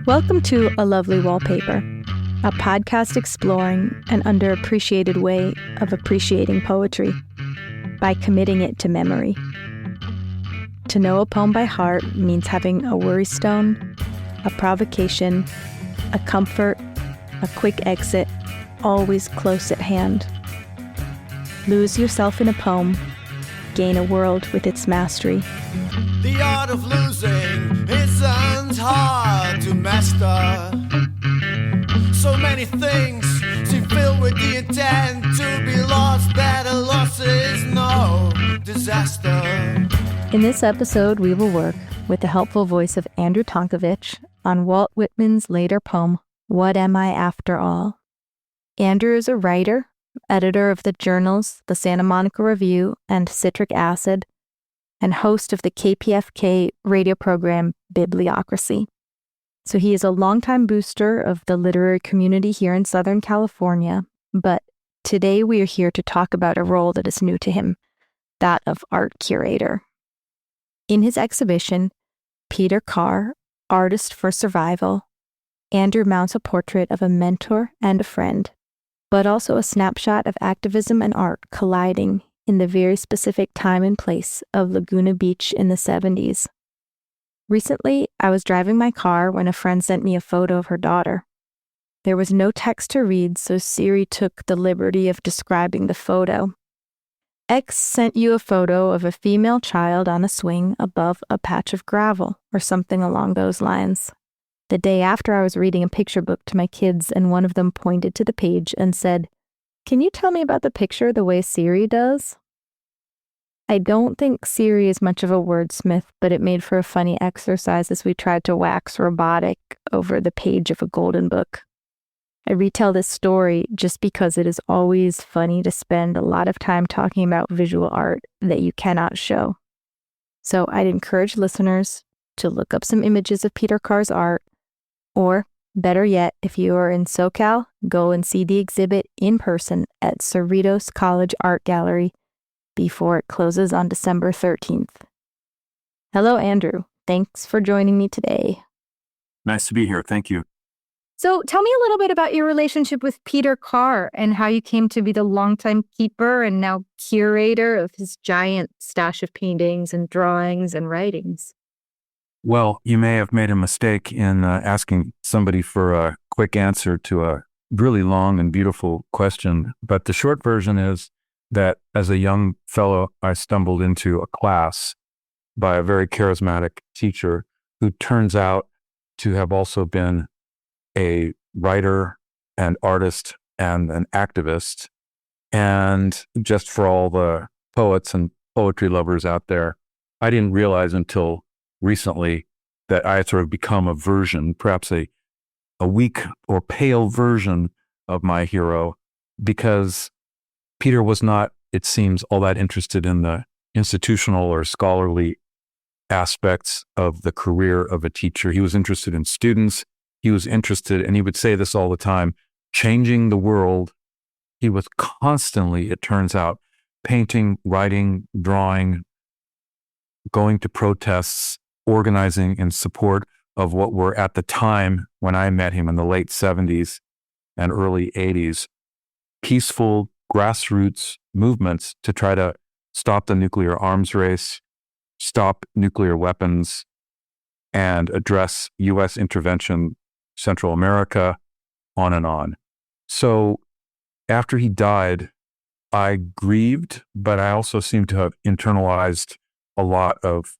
Welcome to A Lovely Wallpaper, a podcast exploring an underappreciated way of appreciating poetry by committing it to memory. To know a poem by heart means having a worrystone, a provocation, a comfort, a quick exit, always close at hand. Lose yourself in a poem, gain a world with its mastery. The art of losing isn't hard to master. So many things seem filled with the intent to be lost, that a loss is no disaster. In this episode, we will work with the helpful voice of Andrew Tonkovich on Walt Whitman's later poem, What Am I After All? Andrew is a writer, editor of the journals The Santa Monica Review and Citric, and host of the KPFK radio program Bibliocracy. So he is a longtime booster of the literary community here in Southern California, but today we are here to talk about a role that is new to him, that of art curator. In his exhibition, Peter Carr, Artist for Survival, Andrew mounts a portrait of a mentor and a friend, but also a snapshot of activism and art colliding in the very specific time and place of Laguna Beach in the 70s. Recently, I was driving my car when a friend sent me a photo of her daughter. There was no text to read, so Siri took the liberty of describing the photo. X sent you a photo of a female child on a swing above a patch of gravel, or something along those lines. The day after, I was reading a picture book to my kids, and one of them pointed to the page and said, "Can you tell me about the picture the way Siri does?" I don't think Siri is much of a wordsmith, but it made for a funny exercise as we tried to wax robotic over the page of a golden book. I retell this story just because it is always funny to spend a lot of time talking about visual art that you cannot show. So I'd encourage listeners to look up some images of Peter Carr's art, or better yet, if you are in SoCal, go and see the exhibit in person at Cerritos College Art Gallery before it closes on December 13th. Hello, Andrew. Thanks for joining me today. Nice to be here. Thank you. So tell me a little bit about your relationship with Peter Carr and how you came to be the longtime keeper and now curator of his giant stash of paintings and drawings and writings. Well, you may have made a mistake in asking somebody for a quick answer to a really long and beautiful question. But the short version is that as a young fellow, I stumbled into a class by a very charismatic teacher who turns out to have also been a writer and artist and an activist. And just for all the poets and poetry lovers out there, I didn't realize until recently that I had sort of become a version, perhaps a weak or pale version of my hero, because Peter was not, it seems, all that interested in the institutional or scholarly aspects of the career of a teacher. He was interested in students. He was interested, and he would say this all the time, changing the world. He was constantly, it turns out, painting, writing, drawing, going to protests, organizing in support of what were at the time when I met him in the late 70s and early 80s, peaceful grassroots movements to try to stop the nuclear arms race, stop nuclear weapons, and address U.S. intervention, Central America, on and on. So after he died, I grieved, but I also seem to have internalized a lot of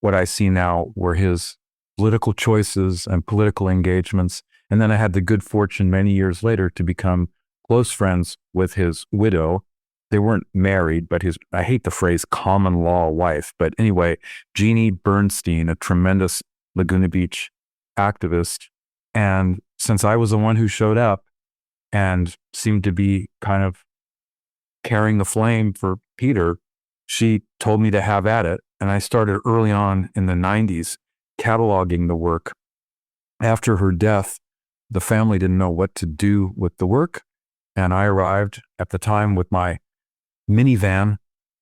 what I see now were his political choices and political engagements. And then I had the good fortune many years later to become close friends with his widow. They weren't married, but I hate the phrase common law wife. But anyway, Jeannie Bernstein, a tremendous Laguna Beach activist. And since I was the one who showed up and seemed to be kind of carrying the flame for Peter, she told me to have at it. And I started early on in the 90s cataloging the work. After her death, the family didn't know what to do with the work. And I arrived at the time with my minivan,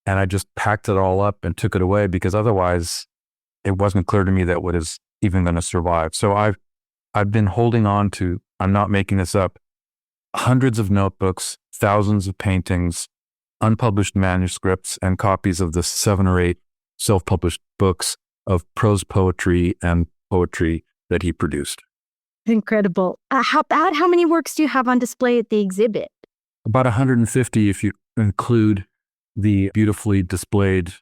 and I just packed it all up and took it away because otherwise it wasn't clear to me that it was even going to survive. So I've I've been holding on to, I'm not making this up, hundreds of notebooks, thousands of paintings, unpublished manuscripts, and copies of the 7 or 8 self-published books of prose poetry and poetry that he produced. Incredible. How many works do you have on display at the exhibit? About 150 if you include the beautifully displayed,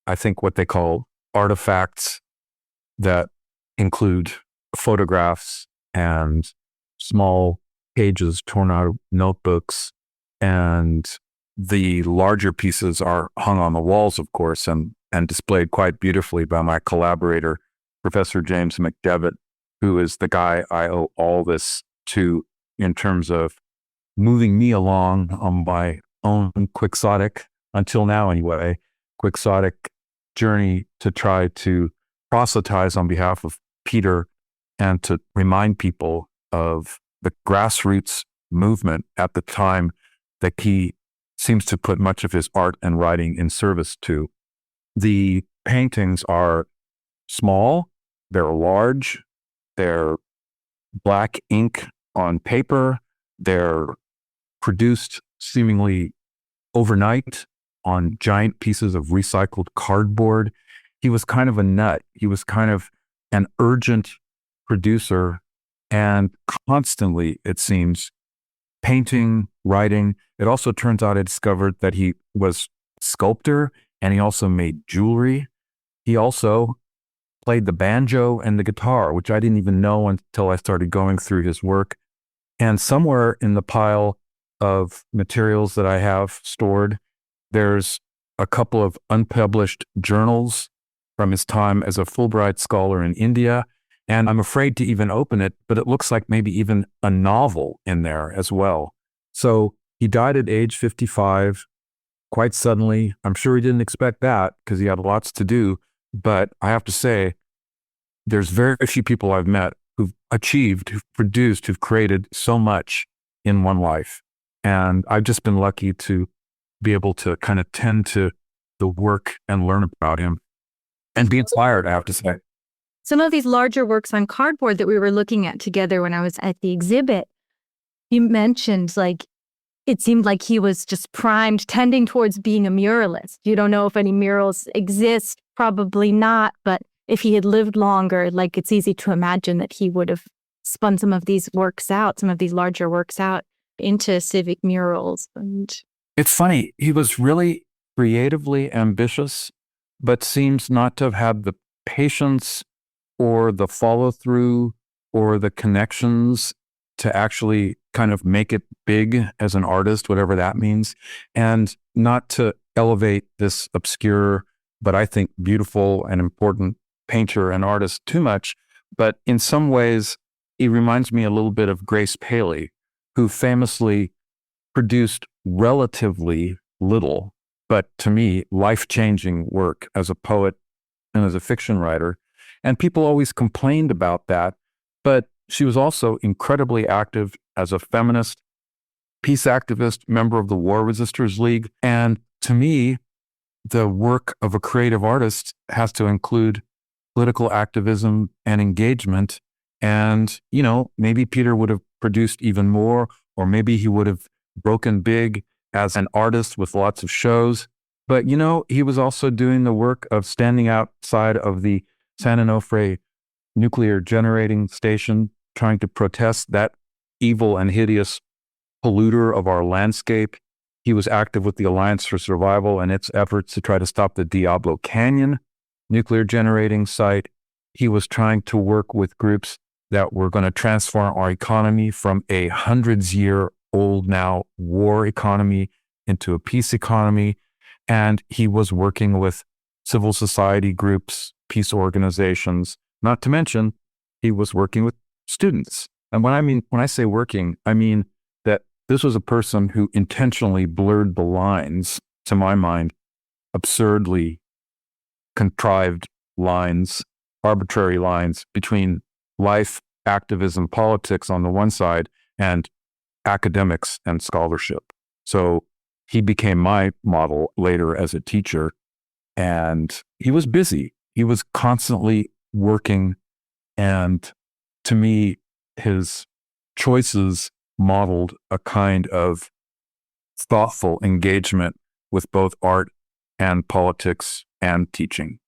I think what they call artifacts that include photographs and small pages torn out of notebooks. And the larger pieces are hung on the walls, of course, and displayed quite beautifully by my collaborator, Professor James McDevitt, who is the guy I owe all this to in terms of moving me along on my own quixotic, until now anyway, quixotic journey to try to proselytize on behalf of Peter and to remind people of the grassroots movement at the time that he seems to put much of his art and writing in service to. The paintings are small, they're large, they're black ink on paper, they're produced seemingly overnight on giant pieces of recycled cardboard. He was kind of a nut. He was kind of an urgent producer and constantly, it seems, painting, writing. It also turns out I discovered that he was a sculptor and he also made jewelry. He also played the banjo and the guitar, which I didn't even know until I started going through his work. And somewhere in the pile of materials that I have stored, there's a couple of unpublished journals from his time as a Fulbright scholar in India. And I'm afraid to even open it, but it looks like maybe even a novel in there as well. So he died at age 55, quite suddenly. I'm sure he didn't expect that because he had lots to do. But I have to say, there's very few people I've met who've achieved, who've produced, who've created so much in one life. And I've just been lucky to be able to kind of tend to the work and learn about him and be inspired, I have to say. Some of these larger works on cardboard that we were looking at together when I was at the exhibit, you mentioned it seemed like he was just primed, tending towards being a muralist. You don't know if any murals exist, probably not, but if he had lived longer, it's easy to imagine that he would have spun some of these works out, some of these larger works out into civic murals. And it's funny, he was really creatively ambitious, but seems not to have had the patience or the follow-through or the connections to actually kind of make it big as an artist, whatever that means, and not to elevate this obscure, but I think beautiful and important painter and artist too much. But in some ways, he reminds me a little bit of Grace Paley, who famously produced relatively little, but to me, life-changing work as a poet and as a fiction writer. And people always complained about that, but she was also incredibly active as a feminist, peace activist, member of the War Resisters League. And to me, the work of a creative artist has to include political activism and engagement. And, maybe Peter would have produced even more, or maybe he would have broken big as an artist with lots of shows. But, he was also doing the work of standing outside of the San Onofre nuclear generating station, trying to protest that evil and hideous polluter of our landscape. He was active with the Alliance for Survival and its efforts to try to stop the Diablo Canyon nuclear generating site. He was trying to work with groups that were going to transform our economy from a hundreds-year-old now war economy into a peace economy. And he was working with civil society groups, peace organizations, not to mention he was working with students. And when I say working, I mean that this was a person who intentionally blurred the lines, to my mind, absurdly contrived lines, arbitrary lines between life, activism, politics on the one side and academics and scholarship. So he became my model later as a teacher, and he was busy. He was constantly working, and to me, his choices modeled a kind of thoughtful engagement with both art and politics and teaching.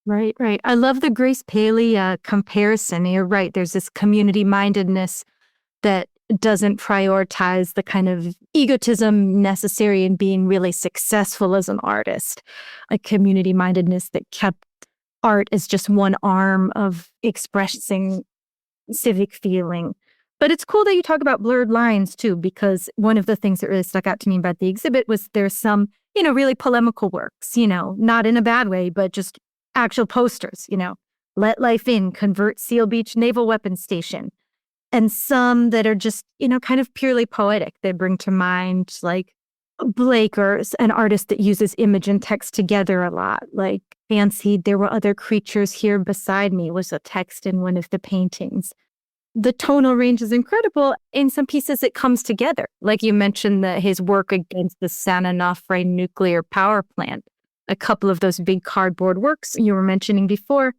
Right, right. I love the Grace Paley comparison. You're right. There's this community mindedness that doesn't prioritize the kind of egotism necessary in being really successful as an artist. A community mindedness that kept art as just one arm of expressing civic feeling. But it's cool that you talk about blurred lines too, because one of the things that really stuck out to me about the exhibit was there's some, really polemical works, not in a bad way, but just actual posters, Let Life In, Convert Seal Beach Naval Weapons Station. And some that are just, kind of purely poetic. They bring to mind like Blake, or an artist that uses image and text together a lot. Like Fancied There Were Other Creatures Here Beside Me was a text in one of the paintings. The tonal range is incredible. In some pieces, it comes together. Like you mentioned, his work against the San Onofre nuclear power plant. A couple of those big cardboard works you were mentioning before.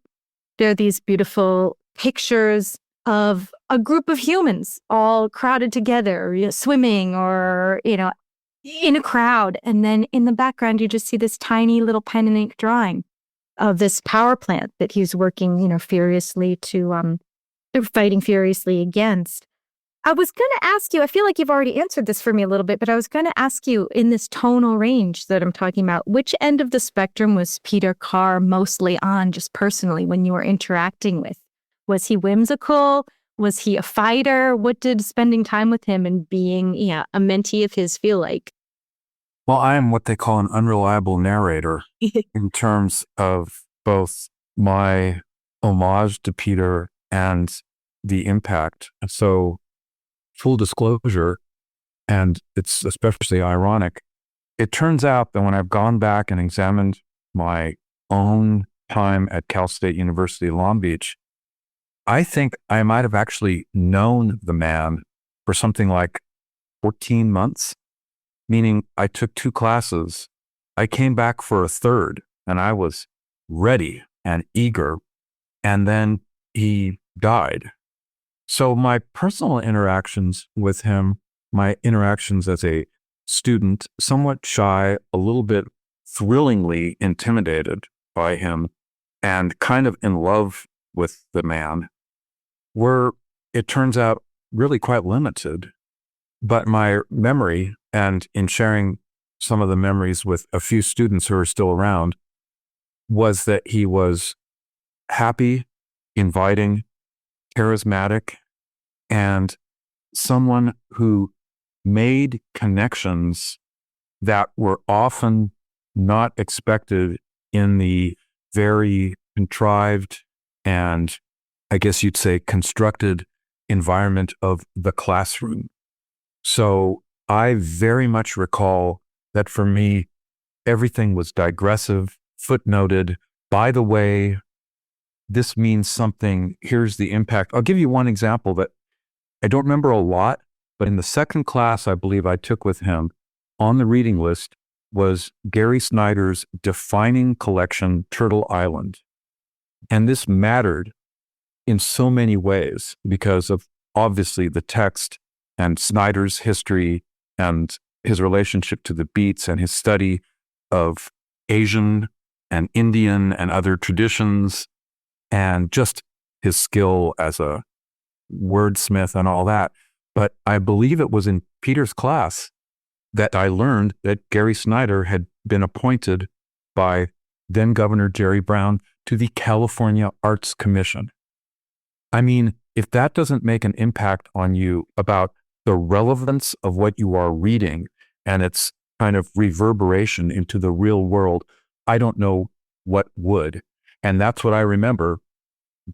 There are these beautiful pictures of a group of humans all crowded together, swimming or, in a crowd. And then in the background, you just see this tiny little pen and ink drawing of this power plant that he's working, furiously fighting furiously against. I was going to ask you, I feel like you've already answered this for me a little bit, but I was going to ask you, in this tonal range that I'm talking about, which end of the spectrum was Peter Carr mostly on, just personally, when you were interacting with? Was he whimsical? Was he a fighter? What did spending time with him and being a mentee of his feel like? Well, I am what they call an unreliable narrator in terms of both my homage to Peter and the impact. So, full disclosure, and it's especially ironic, it turns out that when I've gone back and examined my own time at Cal State University, Long Beach, I think I might have actually known the man for something like 14 months, meaning I took 2 classes. I came back for a third, and I was ready and eager, and then he died. So my personal interactions with him, my interactions as a student, somewhat shy, a little bit thrillingly intimidated by him, and kind of in love with the man, were, it turns out, really quite limited. But my memory, and in sharing some of the memories with a few students who are still around, was that he was happy, inviting, charismatic, and someone who made connections that were often not expected in the very contrived and, I guess you'd say, constructed environment of the classroom. So I very much recall that for me, everything was digressive, footnoted. By the way, this means something. Here's the impact. I'll give you one example that I don't remember a lot, but in the second class I believe I took with him, on the reading list was Gary Snyder's defining collection, Turtle Island. And this mattered in so many ways because of obviously the text and Snyder's history and his relationship to the beats and his study of Asian and Indian and other traditions, and just his skill as a wordsmith and all that. But I believe it was in Peter's class that I learned that Gary Snyder had been appointed by then Governor Jerry Brown to the California Arts Commission. I mean, if that doesn't make an impact on you about the relevance of what you are reading and its kind of reverberation into the real world, I don't know what would. And that's what I remember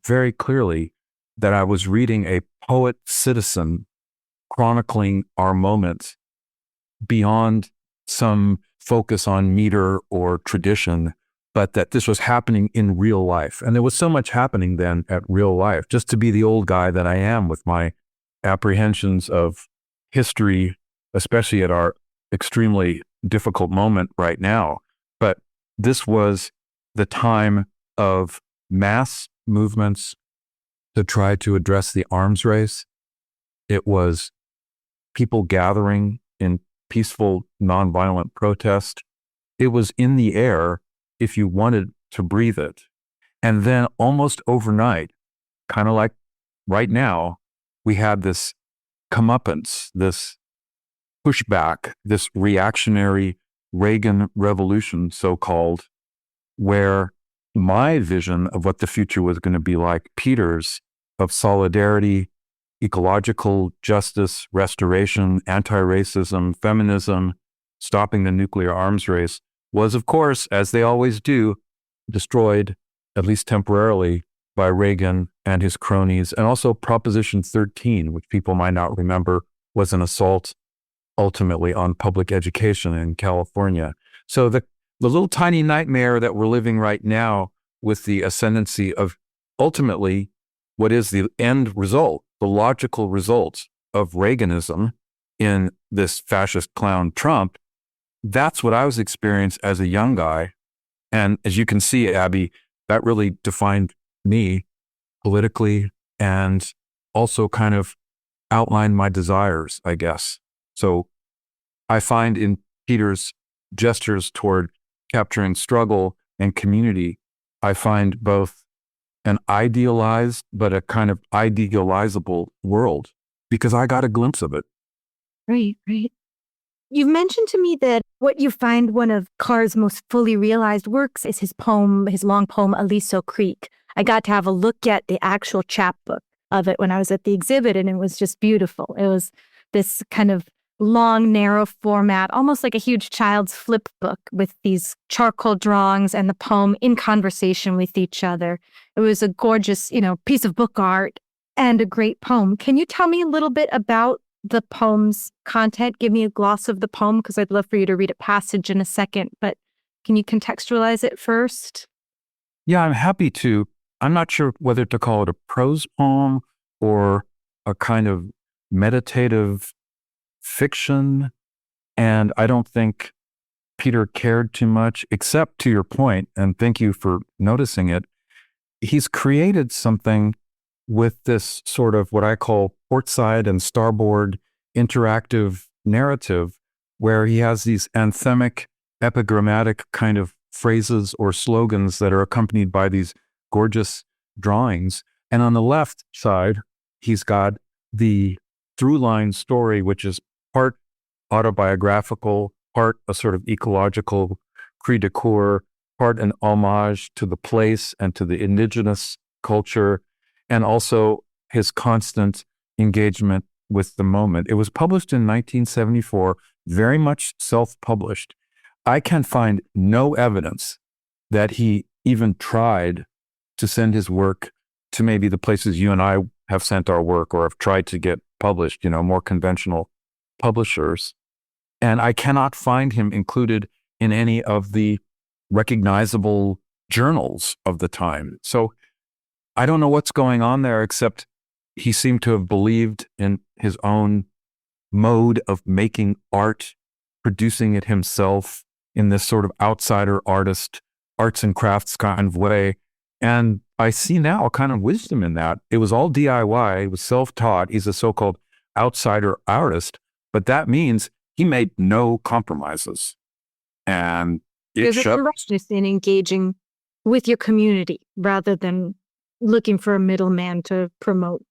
very clearly, that I was reading a poet citizen chronicling our moment beyond some focus on meter or tradition, but that this was happening in real life. And there was so much happening then at real life, just to be the old guy that I am with my apprehensions of history, especially at our extremely difficult moment right now. But this was the time of mass movements, to try to address the arms race. It was people gathering in peaceful, nonviolent protest. It was in the air if you wanted to breathe it. And then almost overnight, kind of like right now, we had this comeuppance, this pushback, this reactionary Reagan revolution, so-called, where my vision of what the future was going to be like, Peter's, of solidarity, ecological justice, restoration, anti-racism, feminism, stopping the nuclear arms race, was, of course, as they always do, destroyed, at least temporarily, by Reagan and his cronies. And also Proposition 13, which people might not remember, was an assault ultimately on public education in California. So the little tiny nightmare that we're living right now with the ascendancy of ultimately what is the end result, the logical result of Reaganism in this fascist clown Trump, that's what I was experiencing as a young guy. And as you can see, Abby, that really defined me politically and also kind of outlined my desires, I guess. So I find in Peter's gestures toward capturing struggle and community, I find both an idealized but a kind of idealizable world because I got a glimpse of it. Right, right. You've mentioned to me that what you find one of Carr's most fully realized works is his poem, his long poem, Aliso Creek. I got to have a look at the actual chapbook of it when I was at the exhibit, and it was just beautiful. It was this kind of long, narrow format, almost like a huge child's flip book with these charcoal drawings and the poem in conversation with each other. It was a gorgeous, piece of book art and a great poem. Can you tell me a little bit about the poem's content? Give me a gloss of the poem, because I'd love for you to read a passage in a second, but can you contextualize it first? Yeah, I'm happy to. I'm not sure whether to call it a prose poem or a kind of meditative fiction. And I don't think Peter cared too much, except to your point, and thank you for noticing it. He's created something with this sort of what I call portside and starboard interactive narrative, where he has these anthemic, epigrammatic kind of phrases or slogans that are accompanied by these gorgeous drawings. And on the left side, he's got the through line story, which is part autobiographical, part a sort of ecological cri de coeur, part an homage to the place and to the indigenous culture, and also his constant engagement with the moment. It was published in 1974, very much self-published. I can find no evidence that he even tried to send his work to maybe the places you and I have sent our work or have tried to get published, more conventional publishers. And I cannot find him included in any of the recognizable journals of the time. So I don't know what's going on there, except he seemed to have believed in his own mode of making art, producing it himself in this sort of outsider artist, arts and crafts kind of way. And I see now a kind of wisdom in that. It was all DIY. It was self-taught. He's a so-called outsider artist, but that means he made no compromises. And there's a directness in engaging with your community rather than looking for a middleman to promote.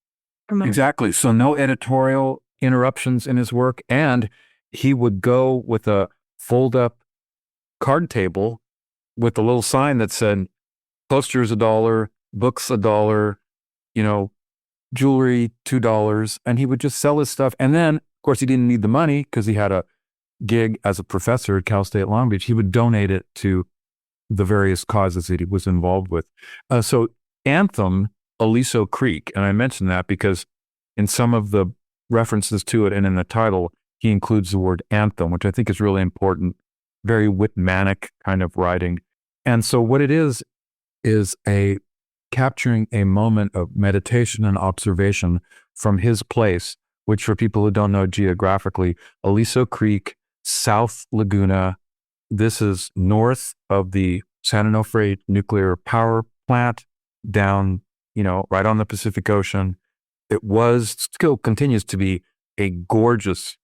Exactly. So no editorial interruptions in his work. And he would go with a fold-up card table with a little sign that said, posters $1, books $1, jewelry $2, and he would just sell his stuff. And then, of course, he didn't need the money because he had a gig as a professor at Cal State Long Beach. He would donate it to the various causes that he was involved with. So Anthem, Aliso Creek, and I mention that because in some of the references to it and in the title, he includes the word anthem, which I think is really important, very Whitmanic kind of writing. And so what it is a capturing a moment of meditation and observation from his place, which for people who don't know geographically, Aliso Creek, South Laguna, this is north of the San Onofre nuclear power plant, down right on the Pacific Ocean. It still continues to be a gorgeous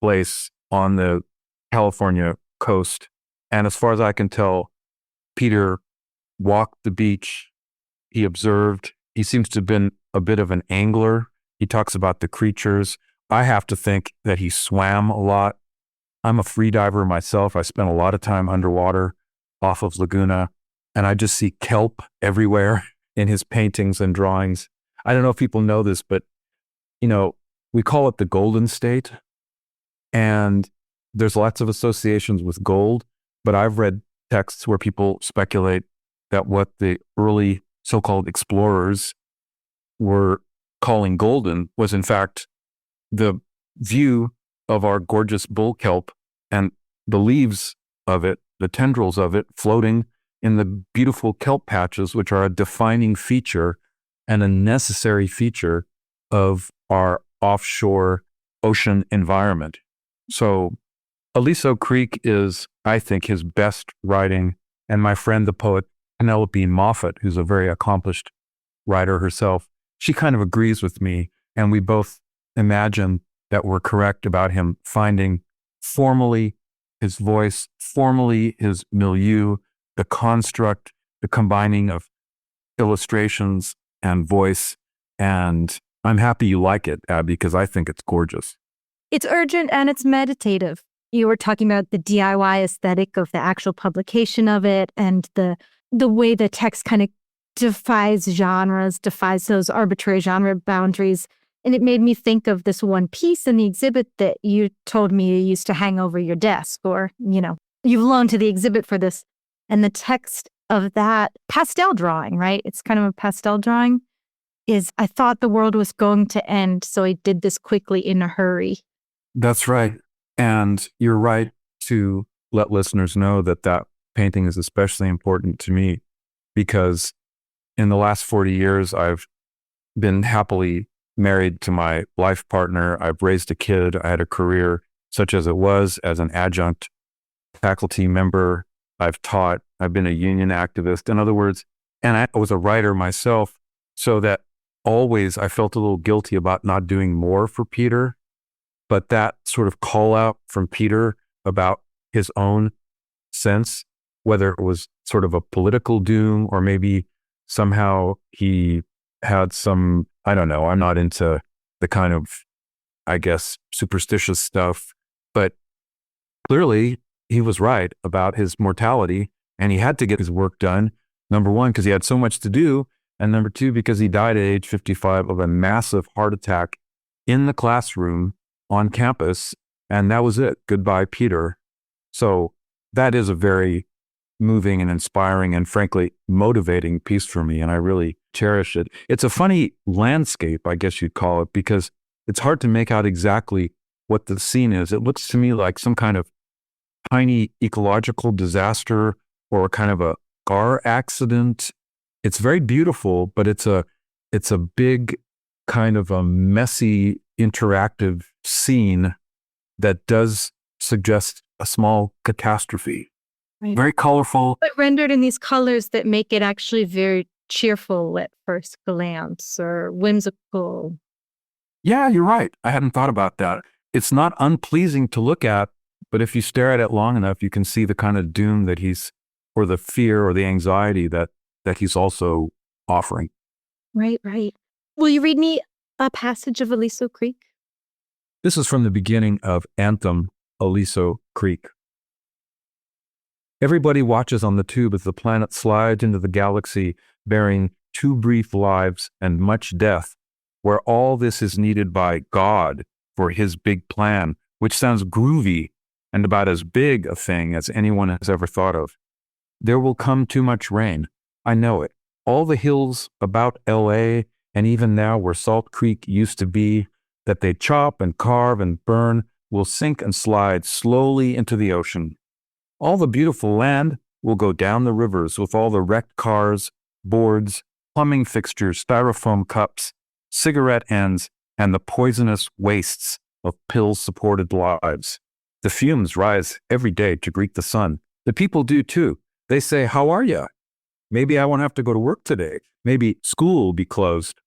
place on the California coast. And as far as I can tell, Peter walked the beach. He observed. He seems to have been a bit of an angler. He talks about the creatures. I have to think that he swam a lot. I'm a free diver myself. I spent a lot of time underwater off of Laguna, and I just see kelp everywhere in his paintings and drawings. I don't know if people know this, but, we call it the Golden State, and there's lots of associations with gold, but I've read texts where people speculate that what the early so-called explorers were calling golden was in fact the view of our gorgeous bull kelp and the leaves of it, the tendrils of it, floating in the beautiful kelp patches, which are a defining feature and a necessary feature of our offshore ocean environment. So Aliso Creek is, I think, his best writing. And my friend, the poet Penelope Moffat, who's a very accomplished writer herself, she kind of agrees with me. And we both imagine that we're correct about him finding formally his voice, formally his milieu, the construct, the combining of illustrations and voice. And I'm happy you like it, Abby, because I think it's gorgeous. It's urgent and it's meditative. You were talking about the DIY aesthetic of the actual publication of it and the way the text kind of defies genres, defies those arbitrary genre boundaries. And it made me think of this one piece in the exhibit that you told me you used to hang over your desk, or, you've loaned to the exhibit for this. And the text of that pastel drawing, right? It's kind of a pastel drawing, is I thought the world was going to end, so I did this quickly in a hurry. That's right. And you're right to let listeners know that painting is especially important to me, because in the last 40 years, I've been happily married to my life partner. I've raised a kid. I had a career such as it was as an adjunct faculty member. I've taught. I've been a union activist. In other words, and I was a writer myself, so that always I felt a little guilty about not doing more for Peter. But that sort of call out from Peter about his own sense, whether it was sort of a political doom or maybe somehow he had some, I don't know, I'm not into the kind of, I guess, superstitious stuff, but clearly he was right about his mortality, and he had to get his work done. Number one, because he had so much to do, and number two, because he died at age 55 of a massive heart attack in the classroom on campus, and that was it. Goodbye, Peter. So that is a very moving and inspiring and frankly motivating piece for me, and I really cherish it. It's a funny landscape, I guess you'd call it, because it's hard to make out exactly what the scene is. It looks to me like some kind of tiny ecological disaster or kind of a car accident. It's very beautiful, but it's a big kind of a messy interactive scene that does suggest a small catastrophe. Right. Very colorful. But rendered in these colors that make it actually very cheerful at first glance or whimsical. Yeah, you're right. I hadn't thought about that. It's not unpleasing to look at, but if you stare at it long enough, you can see the kind of doom that or the fear or the anxiety that he's also offering. Right. Will you read me a passage of Aliso Creek? This is from the beginning of Anthem, Aliso Creek. Everybody watches on the tube as the planet slides into the galaxy, bearing 2 brief lives and much death, where all this is needed by God for his big plan, which sounds groovy and about as big a thing as anyone has ever thought of. There will come too much rain. I know it. All the hills about L.A., and even now where Salt Creek used to be, that they chop and carve and burn, will sink and slide slowly into the ocean. All the beautiful land will go down the rivers with all the wrecked cars, boards, plumbing fixtures, styrofoam cups, cigarette ends, and the poisonous wastes of pill-supported lives. The fumes rise every day to greet the sun. The people do too. They say, "How are ya?" Maybe I won't have to go to work today. Maybe school will be closed.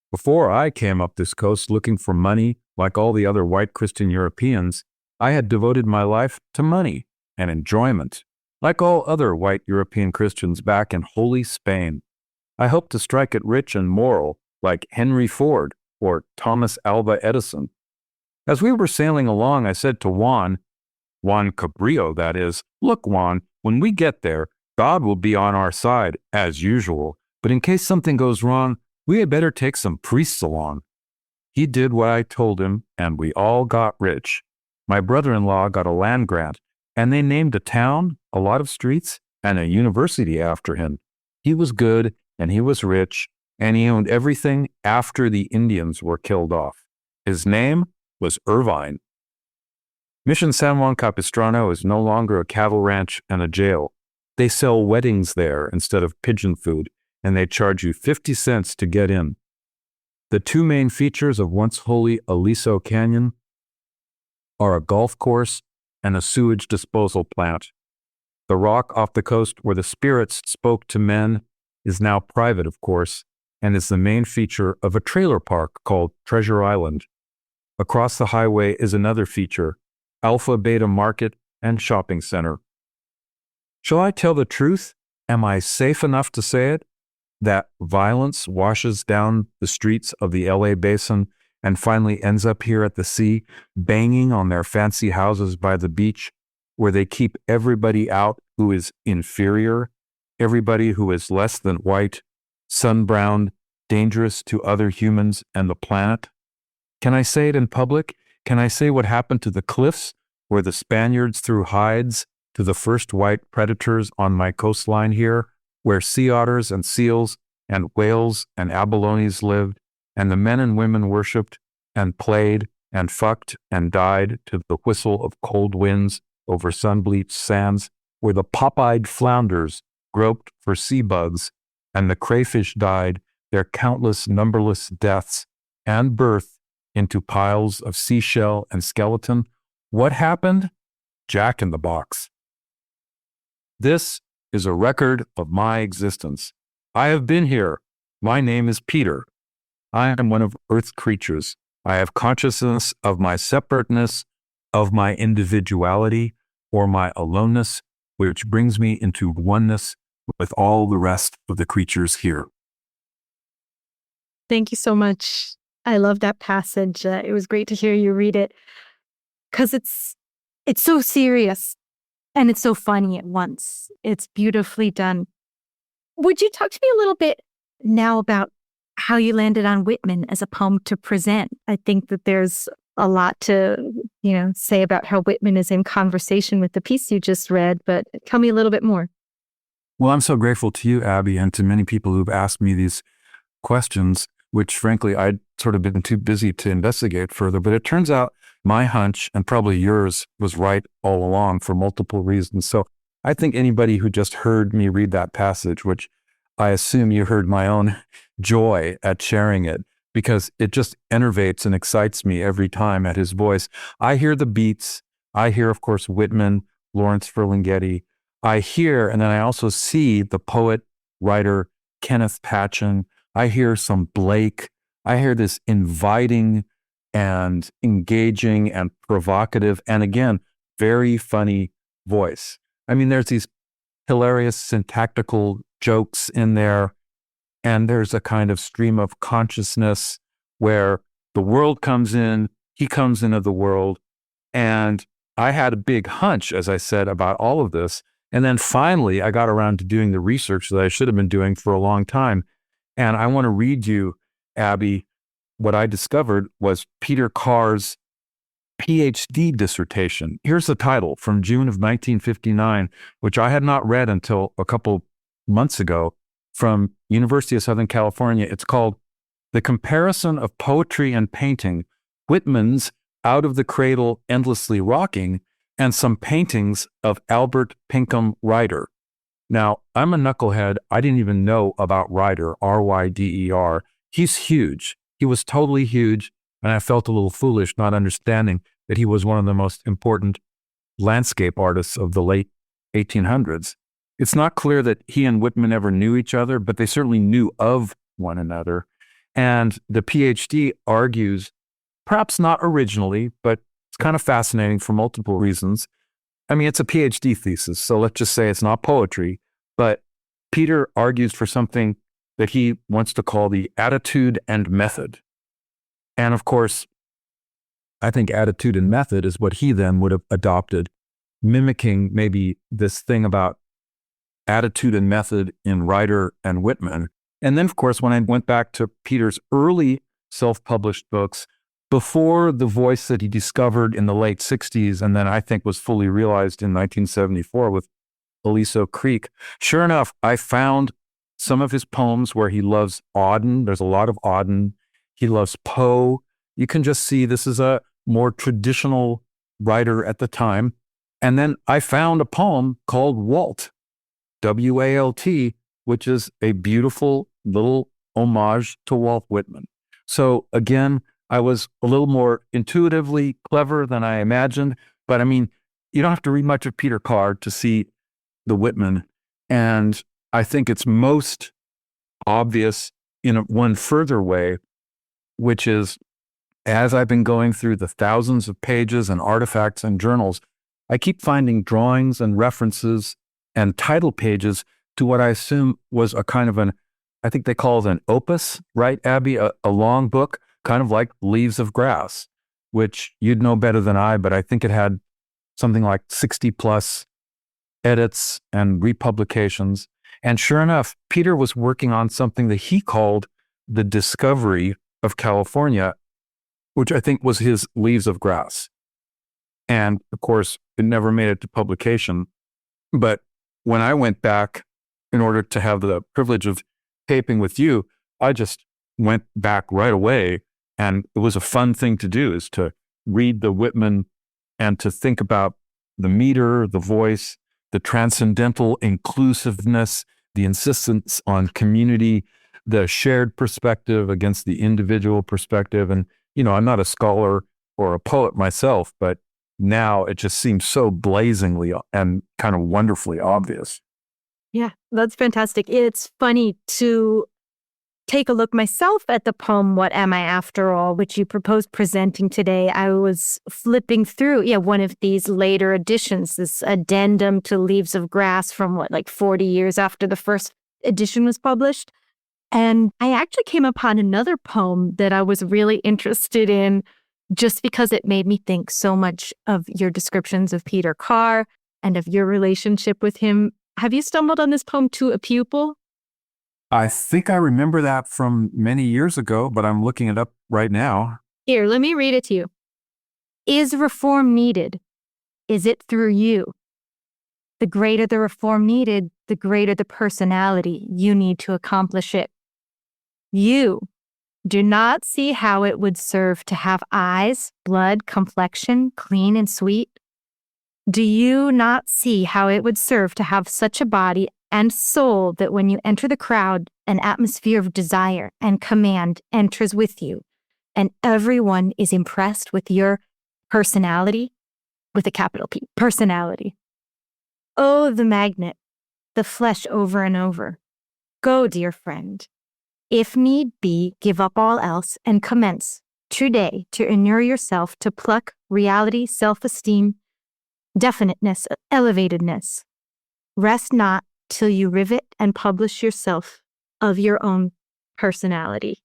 Before I came up this coast looking for money, like all the other white Christian Europeans, I had devoted my life to money and enjoyment, like all other white European Christians back in holy Spain. I hoped to strike it rich and moral, like Henry Ford or Thomas Alva Edison. As we were sailing along, I said to Juan Cabrillo, that is, "Look, Juan, when we get there, God will be on our side, as usual, but in case something goes wrong, we had better take some priests along." He did what I told him, and we all got rich. My brother-in-law got a land grant, and they named a town, a lot of streets, and a university after him. He was good, and he was rich, and he owned everything after the Indians were killed off. His name was Irvine. Mission San Juan Capistrano is no longer a cattle ranch and a jail. They sell weddings there instead of pigeon food, and they charge you 50 cents to get in. The two main features of once holy Aliso Canyon are a golf course and a sewage disposal plant. The rock off the coast where the spirits spoke to men is now private, of course, and is the main feature of a trailer park called Treasure Island. Across the highway is another feature, Alpha Beta Market and Shopping Center. Shall I tell the truth? Am I safe enough to say it? That violence washes down the streets of the LA basin and finally ends up here at the sea, banging on their fancy houses by the beach, where they keep everybody out who is inferior, everybody who is less than white, sun-browned, dangerous to other humans and the planet? Can I say it in public? Can I say what happened to the cliffs where the Spaniards threw hides to the first white predators on my coastline here, where sea otters and seals and whales and abalones lived, and the men and women worshipped and played and fucked and died to the whistle of cold winds over sun-bleached sands, where the pop-eyed flounders groped for sea bugs and the crayfish died their countless numberless deaths and birth into piles of seashell and skeleton? What happened? Jack in the Box. This is a record of my existence. I have been here. My name is Peter. I am one of Earth's creatures. I have consciousness of my separateness, of my individuality, or my aloneness, which brings me into oneness with all the rest of the creatures here. Thank you so much. I love that passage. It was great to hear you read it because it's so serious and it's so funny at once. It's beautifully done. Would you talk to me a little bit now about how you landed on Whitman as a poem to present? I think that there's a lot to, say about how Whitman is in conversation with the piece you just read, but tell me a little bit more. Well, I'm so grateful to you, Abby, and to many people who've asked me these questions, which frankly, I'd sort of been too busy to investigate further. But it turns out my hunch, and probably yours, was right all along for multiple reasons. So I think anybody who just heard me read that passage, which I assume you heard my own joy at sharing it, because it just enervates and excites me every time at his voice. I hear the beats. I hear, of course, Whitman, Lawrence Ferlinghetti. I hear, and then I also see the poet, writer, Kenneth Patchen. I hear some Blake. I hear this inviting and engaging and provocative, and again, very funny voice. I mean, there's these hilarious syntactical jokes in there, and there's a kind of stream of consciousness where the world comes in, he comes into the world, and I had a big hunch, as I said, about all of this. And then finally, I got around to doing the research that I should have been doing for a long time. And I want to read you, Abby, what I discovered was Peter Carr's PhD dissertation. Here's the title from June of 1959, which I had not read until a couple months ago, from University of Southern California. It's called The Comparison of Poetry and Painting, Whitman's Out of the Cradle Endlessly Rocking, and Some Paintings of Albert Pinkham Ryder. Now, I'm a knucklehead. I didn't even know about Ryder, R-Y-D-E-R. He's huge. He was totally huge, and I felt a little foolish not understanding that he was one of the most important landscape artists of the late 1800s. It's not clear that he and Whitman ever knew each other, but they certainly knew of one another. And the PhD argues, perhaps not originally, but it's kind of fascinating for multiple reasons. I mean, it's a PhD thesis, so let's just say it's not poetry, but Peter argues for something that he wants to call the attitude and method. And of course, I think attitude and method is what he then would have adopted, mimicking maybe this thing about attitude and method in Ryder and Whitman. And then, of course, when I went back to Peter's early self-published books, before the voice that he discovered in the late 60s, and then I think was fully realized in 1974 with Aliso Creek, sure enough, I found some of his poems where he loves Auden. There's a lot of Auden. He loves Poe. You can just see this is a more traditional writer at the time. And then I found a poem called Walt, W-A-L-T, which is a beautiful little homage to Walt Whitman. So again, I was a little more intuitively clever than I imagined. But I mean, you don't have to read much of Peter Carr to see the Whitman. And I think it's most obvious in one further way, which is, as I've been going through the thousands of pages and artifacts and journals, I keep finding drawings and references and title pages to what I assume was a kind of I think they call it an opus, right, Abby? A long book, kind of like Leaves of Grass, which you'd know better than I, but I think it had something like 60 plus edits and republications. And sure enough, Peter was working on something that he called the discovery of California, which I think was his Leaves of Grass. And of course, it never made it to publication. But when I went back in order to have the privilege of taping with you, I just went back right away. And it was a fun thing to do, is to read the Whitman and to think about the meter, the voice, the transcendental inclusiveness, the insistence on community, the shared perspective against the individual perspective. And, you know, I'm not a scholar or a poet myself, but now it just seems so blazingly and kind of wonderfully obvious. Yeah, that's fantastic. It's funny to take a look myself at the poem, What Am I After All, which you proposed presenting today. I was flipping through, one of these later editions, this addendum to Leaves of Grass from 40 years after the first edition was published. And I actually came upon another poem that I was really interested in just because it made me think so much of your descriptions of Peter Carr and of your relationship with him. Have you stumbled on this poem, To a Pupil? I think I remember that from many years ago, but I'm looking it up right now. Here, let me read it to you. Is reform needed? Is it through you? The greater the reform needed, the greater the personality you need to accomplish it. You do not see how it would serve to have eyes, blood, complexion, clean and sweet? Do you not see how it would serve to have such a body and soul that when you enter the crowd, an atmosphere of desire and command enters with you, and everyone is impressed with your personality, with a capital P, personality? Oh, the magnet, the flesh over and over. Go, dear friend. If need be, give up all else and commence today to inure yourself to pluck, reality, self-esteem, definiteness, elevatedness. Rest not till you rivet and publish yourself of your own personality.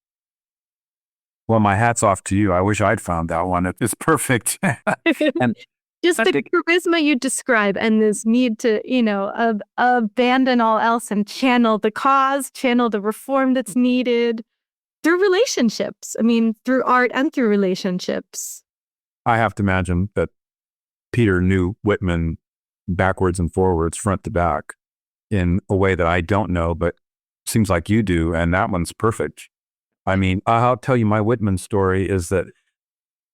Well, my hat's off to you. I wish I'd found that one. It's perfect. And just the charisma you describe and this need to, abandon all else and channel the cause, channel the reform that's needed through relationships. I mean, through art and through relationships. I have to imagine that Peter knew Whitman backwards and forwards, front to back, in a way that I don't know, but seems like you do, and that one's perfect. I mean, I'll tell you my Whitman story is that,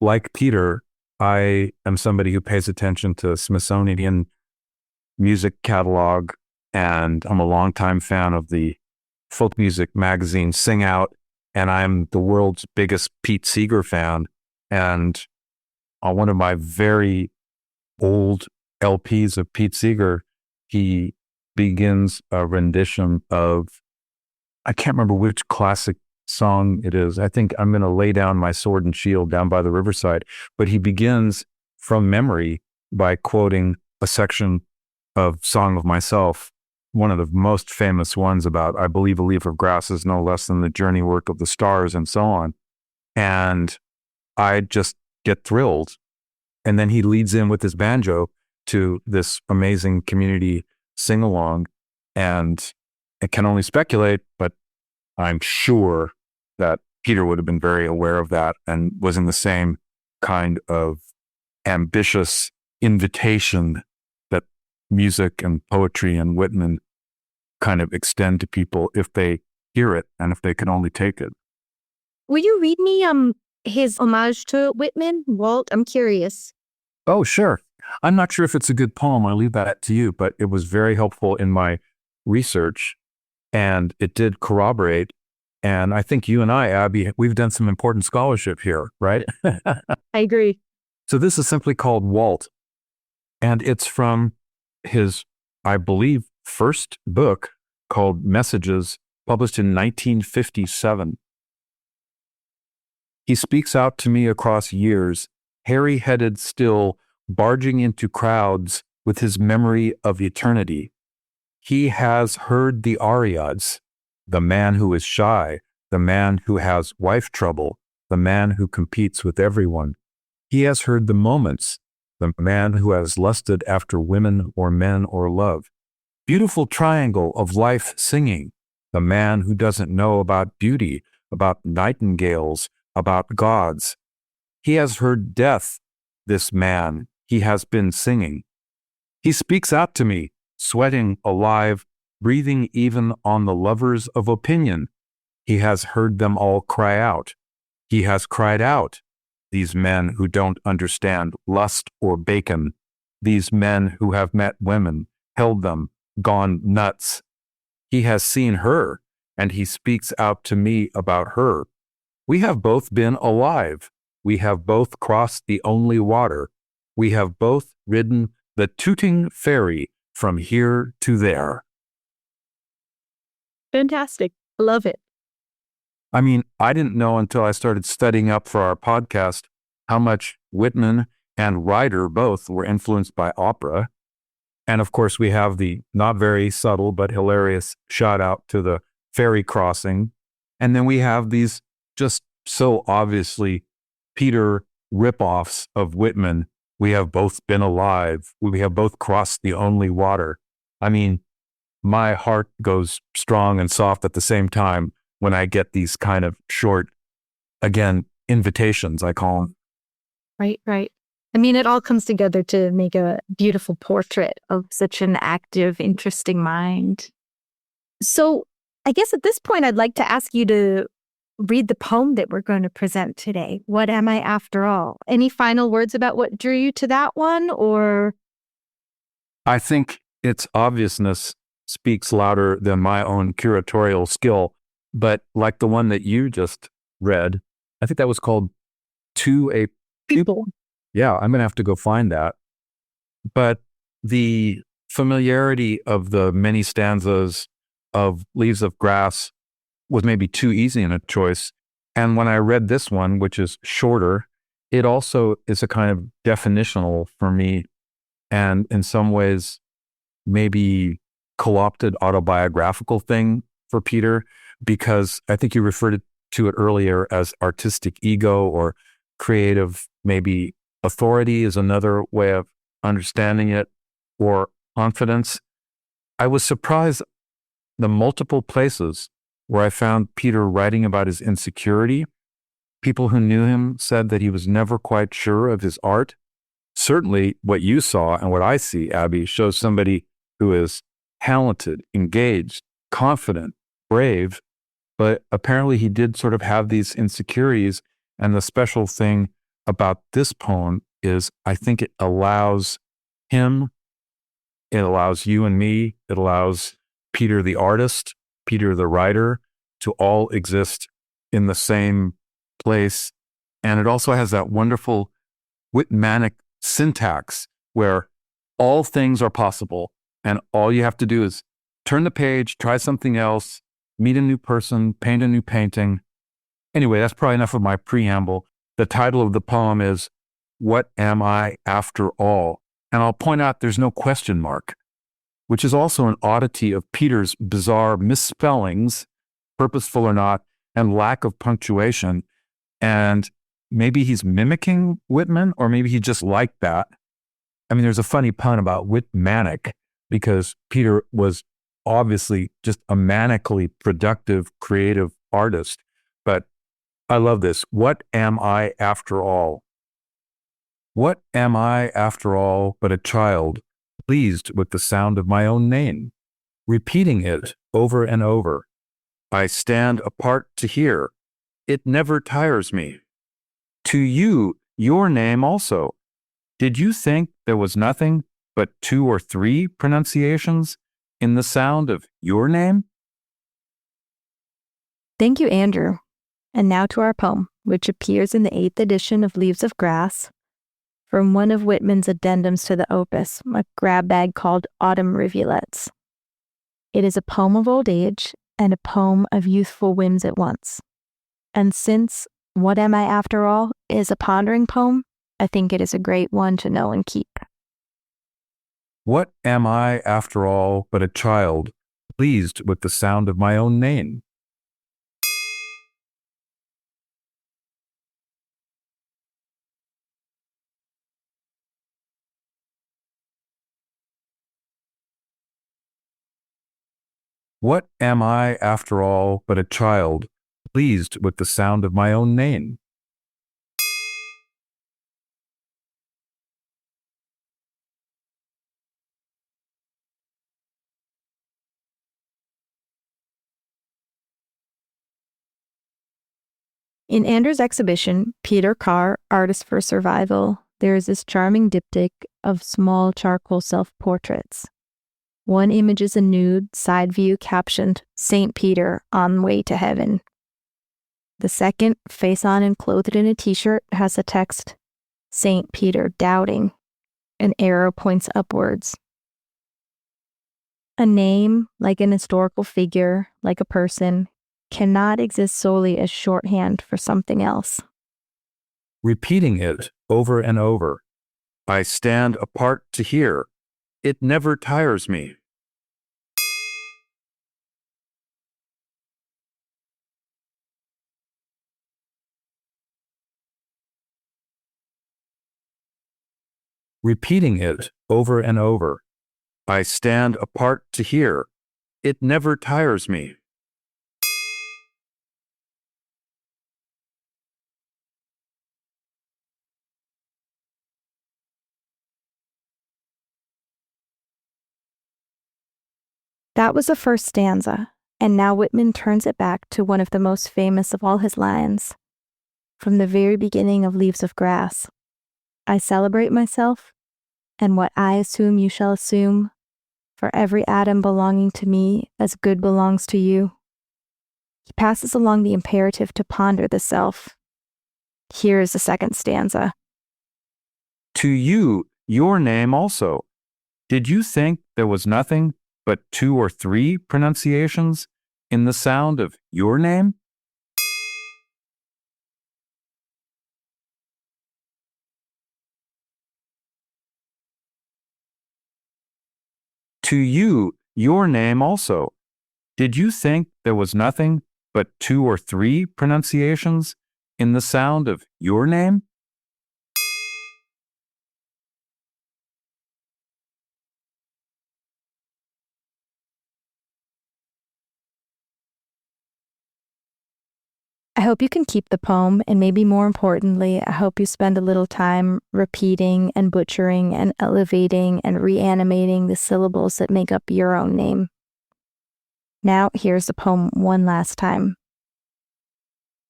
like Peter, I am somebody who pays attention to Smithsonian music catalog, and I'm a longtime fan of the folk music magazine Sing Out, and I'm the world's biggest Pete Seeger fan. And on one of my very old LPs of Pete Seeger, he begins a rendition of, I can't remember which classic song it is. I think I'm going to lay down my sword and shield down by the riverside. But he begins from memory by quoting a section of Song of Myself, one of the most famous ones about, I believe a leaf of grass is no less than the journey work of the stars, and so on. And I just get thrilled. And then he leads in with his banjo to this amazing community sing-along. And I can only speculate, but I'm sure that Peter would have been very aware of that and was in the same kind of ambitious invitation that music and poetry and Whitman kind of extend to people if they hear it and if they can only take it. Will you read me his homage to Whitman, Walt? I'm curious. Oh, sure. I'm not sure if it's a good poem. I'll leave that to you, but it was very helpful in my research, and it did corroborate. And I think you and I, Abby, we've done some important scholarship here, right? I agree. So this is simply called Walt, and it's from his, I believe, first book called Messages, published in 1957. He speaks out to me across years, hairy-headed still, barging into crowds with his memory of eternity. He has heard the ariads, the man who is shy, the man who has wife trouble, the man who competes with everyone. He has heard the moments, the man who has lusted after women or men or love. Beautiful triangle of life singing, the man who doesn't know about beauty, about nightingales, about gods. He has heard death, this man. He has been singing. He speaks out to me, sweating alive, breathing even on the lovers of opinion. He has heard them all cry out. He has cried out, these men who don't understand lust or bacon, these men who have met women, held them, gone nuts. He has seen her, and he speaks out to me about her. We have both been alive. We have both crossed the only water. We have both ridden the tooting ferry from here to there. Fantastic. Love it. I mean, I didn't know until I started studying up for our podcast how much Whitman and Ryder both were influenced by opera. And of course, we have the not very subtle but hilarious shout out to the ferry crossing. And then we have these just so obviously Peter ripoffs of Whitman. We have both been alive. We have both crossed the only water. I mean, my heart goes strong and soft at the same time when I get these kind of short, again, invitations, I call them. Right, right. I mean, it all comes together to make a beautiful portrait of such an active, interesting mind. So I guess at this point, I'd like to ask you to read the poem that we're going to present today. What Am I After All? Any final words about what drew you to that one, or? I think its obviousness speaks louder than my own curatorial skill, but like the one that you just read, I think that was called To a People. Yeah, I'm going to have to go find that. But the familiarity of the many stanzas of Leaves of Grass was maybe too easy in a choice. And when I read this one, which is shorter, it also is a kind of definitional for me, and in some ways, maybe co-opted autobiographical thing for Peter, because I think you referred to it earlier as artistic ego or creative, maybe authority is another way of understanding it, or confidence. I was surprised the multiple places where I found Peter writing about his insecurity. People who knew him said that he was never quite sure of his art. Certainly what you saw and what I see, Abby, shows somebody who is talented, engaged, confident, brave, but apparently he did sort of have these insecurities. And the special thing about this poem is I think it allows him, it allows you and me, it allows Peter the artist, Peter the writer, to all exist in the same place. And it also has that wonderful Whitmanic syntax where all things are possible. and all you have to do is turn the page, try something else, meet a new person, paint a new painting. Anyway, that's probably enough of my preamble. The title of the poem is What Am I After All? And I'll point out there's no question mark, which is also an oddity of Peter's bizarre misspellings, purposeful or not, and lack of punctuation. And maybe he's mimicking Whitman, or maybe he just liked that. I mean, there's a funny pun about Whitmanic, because Peter was obviously just a manically productive, creative artist. But I love this. What am I after all? What am I after all but a child, pleased with the sound of my own name, repeating it over and over? I stand apart to hear. It never tires me. To you, your name also. Did you think there was nothing but 2 or 3 pronunciations in the sound of your name? Thank you, Andrew. And now to our poem, which appears in the 8th edition of Leaves of Grass, from one of Whitman's addendums to the opus, a grab bag called Autumn Rivulets. It is a poem of old age and a poem of youthful whims at once. And since What Am I After All is a pondering poem, I think it is a great one to know and keep. What am I after all but a child, pleased with the sound of my own name? What am I after all but a child, pleased with the sound of my own name? In Andrew's exhibition, Peter Carr, Artist for Survival, there is this charming diptych of small charcoal self-portraits. One image is a nude, side view captioned, St. Peter on way to heaven. The second, face on and clothed in a t-shirt, has the text, St. Peter doubting. An arrow points upwards. A name, like an historical figure, like a person, cannot exist solely as shorthand for something else. Repeating it over and over. I stand apart to hear. It never tires me. Repeating it over and over. I stand apart to hear. It never tires me. That was the first stanza, and now Whitman turns it back to one of the most famous of all his lines, from the very beginning of Leaves of Grass. I celebrate myself, and what I assume you shall assume, for every atom belonging to me as good belongs to you. He passes along the imperative to ponder the self. Here is the second stanza. To you, your name also. Did you think there was nothing but 2 or 3 pronunciations in the sound of your name? To you, your name also. Did you think there was nothing but 2 or 3 pronunciations in the sound of your name? I hope you can keep the poem, and maybe more importantly, I hope you spend a little time repeating and butchering and elevating and reanimating the syllables that make up your own name. Now, here's the poem one last time.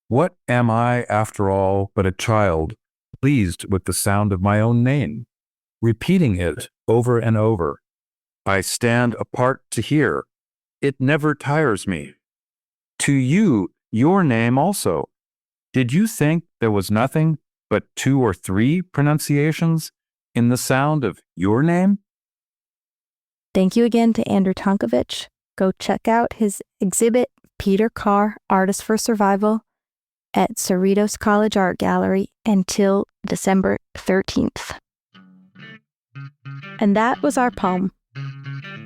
What am I, after all, but a child, pleased with the sound of my own name, repeating it over and over? I stand apart to hear. It never tires me. To you, your name also. Did you think there was nothing but 2 or 3 pronunciations in the sound of your name? Thank you again to Andrew Tonkovich. Go check out his exhibit, Peter Carr, Artist for Survival, at Cerritos College Art Gallery until December 13th. And that was our poem.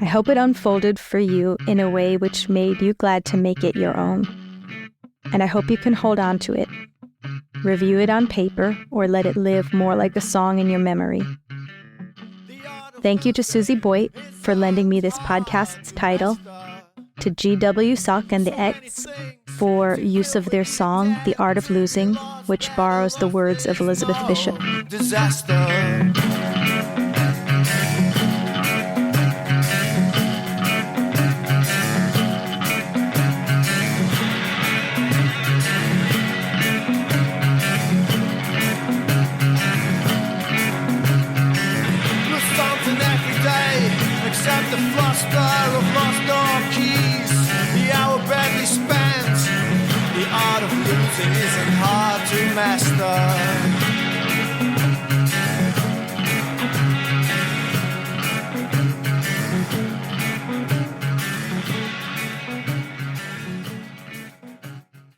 I hope it unfolded for you in a way which made you glad to make it your own. And I hope you can hold on to it. Review it on paper or let it live more like a song in your memory. Thank you to Susie Boyd for lending me this podcast's title, to G.W. Suck and the X for use of their song, The Art of Losing, which borrows the words of Elizabeth Bishop. Disaster. Except the fluster of lost door keys, the hour badly spent. The art of losing isn't hard to master.